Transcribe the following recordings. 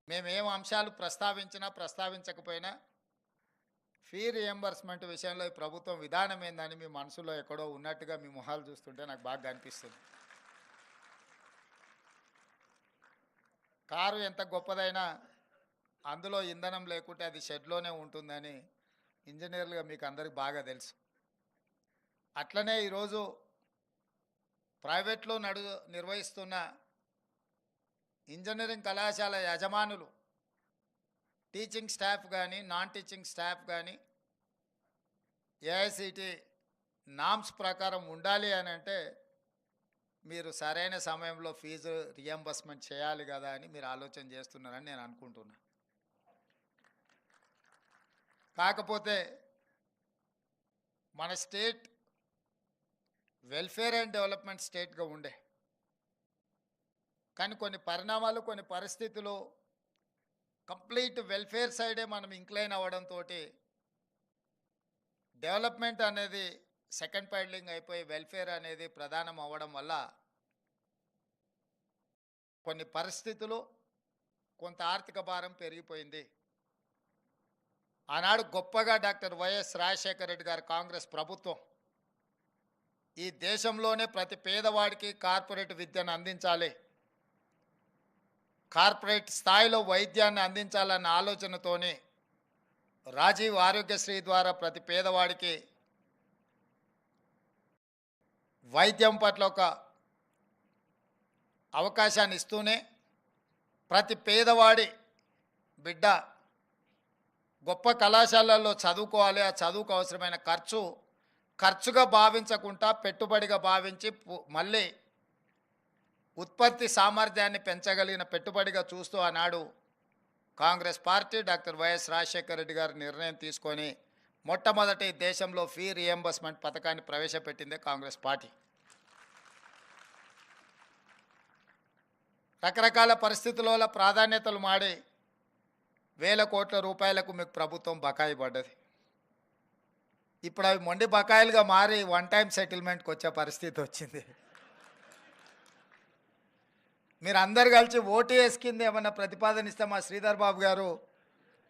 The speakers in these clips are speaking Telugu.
మేమేం అంశాలు ప్రస్తావించినా ప్రస్తావించకపోయినా ఫీ రియంబర్స్మెంట్ విషయంలో ఈ ప్రభుత్వం విధానం ఏందని మీ మనసులో ఎక్కడో ఉన్నట్టుగా మీ మొహాలు చూస్తుంటే నాకు బాగా అనిపిస్తుంది. కారు ఎంత గొప్పదైనా అందులో ఇంధనం లేకుంటే అది షెడ్లోనే ఉంటుందని ఇంజనీర్లుగా మీకు అందరికి బాగా తెలుసు. అట్లనే ఈరోజు ప్రైవేట్లో నిర్వహిస్తున్న ఇంజనీరింగ్ కళాశాల యజమానులు టీచింగ్ స్టాఫ్ కానీ నాన్ టీచింగ్ స్టాఫ్ కానీ ఏఐసిటి నామ్స్ ప్రకారం ఉండాలి అని అంటే మీరు సరైన సమయంలో ఫీజు రియంబర్స్మెంట్ చేయాలి కదా అని మీరు ఆలోచన చేస్తున్నారని నేను అనుకుంటున్నా. కాకపోతే మన స్టేట్ వెల్ఫేర్ అండ్ డెవలప్మెంట్ స్టేట్గా ఉండే, కానీ కొన్ని పరిణామాలు కొన్ని పరిస్థితులు కంప్లీట్ వెల్ఫేర్ సైడే మనం ఇంక్లైన్ అవ్వడంతో డెవలప్మెంట్ అనేది సెకండ్ ప్యాడ్లింగ్ అయిపోయి వెల్ఫేర్ అనేది ప్రధానం అవ్వడం వల్ల కొన్ని పరిస్థితులు కొంత ఆర్థిక భారం పెరిగిపోయింది. ఆనాడు గొప్పగా డాక్టర్ వైఎస్ రాజశేఖర రెడ్డి గారి కాంగ్రెస్ ప్రభుత్వం ఈ దేశంలోనే ప్రతి పేదవాడికి కార్పొరేట్ విద్యను అందించాలి, కార్పొరేట్ స్థాయిలో వైద్యాన్ని అందించాలన్న ఆలోచనతోనే రాజీవ్ ఆరోగ్యశ్రీ ద్వారా ప్రతి పేదవాడికి వైద్యం పట్ల ఒక అవకాశాన్ని ఇస్తూనే ప్రతి పేదవాడి బిడ్డ గొప్ప కళాశాలల్లో చదువుకోవాలి, ఆ చదువుకు అవసరమైన ఖర్చుగా భావించకుండా పెట్టుబడిగా భావించి మళ్ళీ ఉత్పత్తి సామర్థ్యాన్ని పెంచగలిగిన పెట్టుబడిగా చూస్తూ ఆనాడు Congress party doctor YS Rajasekhara Reddy గారు నిర్ణయం తీసుకొని మొట్టమొదటి దేశంలో ఫీ రియంబర్స్మెంట్ పథకాన్ని ప్రవేశపెట్టిందే కాంగ్రెస్ పార్టీ. రకరకాల పరిస్థితుల వల్ల ప్రాధాన్యతలు మాడి వేల కోట్ల రూపాయలకు మీకు ప్రభుత్వం బకాయి పడ్డది. ఇప్పుడు అవి మొండి బకాయిలుగా మారి వన్ టైం సెటిల్మెంట్కి వచ్చే పరిస్థితి వచ్చింది. మీరు అందరు కలిసి ఓటీఎస్ కింద ఏమన్నా ప్రతిపాదన ఇస్తే మా శ్రీధర్ బాబు గారు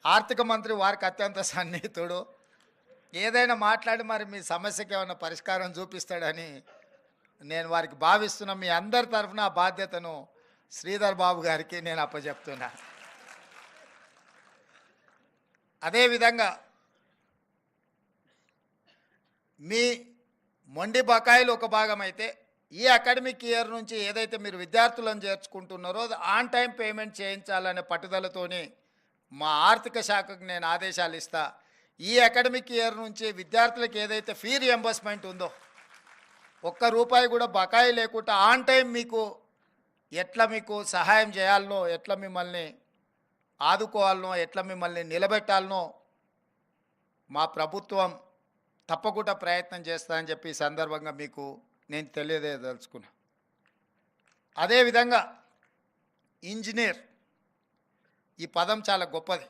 ఆర్థిక మంత్రి వారికి అత్యంత సన్నిహితుడు, ఏదైనా మాట్లాడి మరి మీ సమస్యకి ఏమైనా పరిష్కారం చూపిస్తాడని నేను వారికి భావిస్తున్నా. మీ అందరి తరఫున ఆ బాధ్యతను శ్రీధర్ బాబు గారికి నేను అప్పచెప్తున్నా. అదేవిధంగా మీ మొండి బకాయిలు ఒక భాగం అయితే ఈ అకాడమిక్ ఇయర్ నుంచి ఏదైతే మీరు విద్యార్థులను చేర్చుకుంటున్నారో అది ఆన్ టైం పేమెంట్ చేయించాలనే పట్టుదలతోని మా ఆర్థిక శాఖకు నేను ఆదేశాలు ఇస్తా. ఈ అకాడమిక్ ఇయర్ నుంచి విద్యార్థులకు ఏదైతే ఫీ రియంబర్స్మెంట్ ఉందో ఒక్క రూపాయి కూడా బకాయి లేకుండా ఆన్ టైం మీకు మీకు సహాయం చేయాలనో, ఎట్లా మిమ్మల్ని ఆదుకోవాలనో, ఎట్లా మిమ్మల్ని నిలబెట్టాలనో మా ప్రభుత్వం తప్పకుండా ప్రయత్నం చేస్తానని చెప్పి ఈ సందర్భంగా మీకు నేను తెలియజేయదలుచుకున్నా. అదేవిధంగా ఇంజనీర్ ఈ పదం చాలా గొప్పది.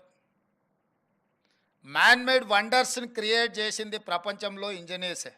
మ్యాన్ మేడ్ వండర్స్ని క్రియేట్ చేసింది ప్రపంచంలో ఇంజనీర్సే.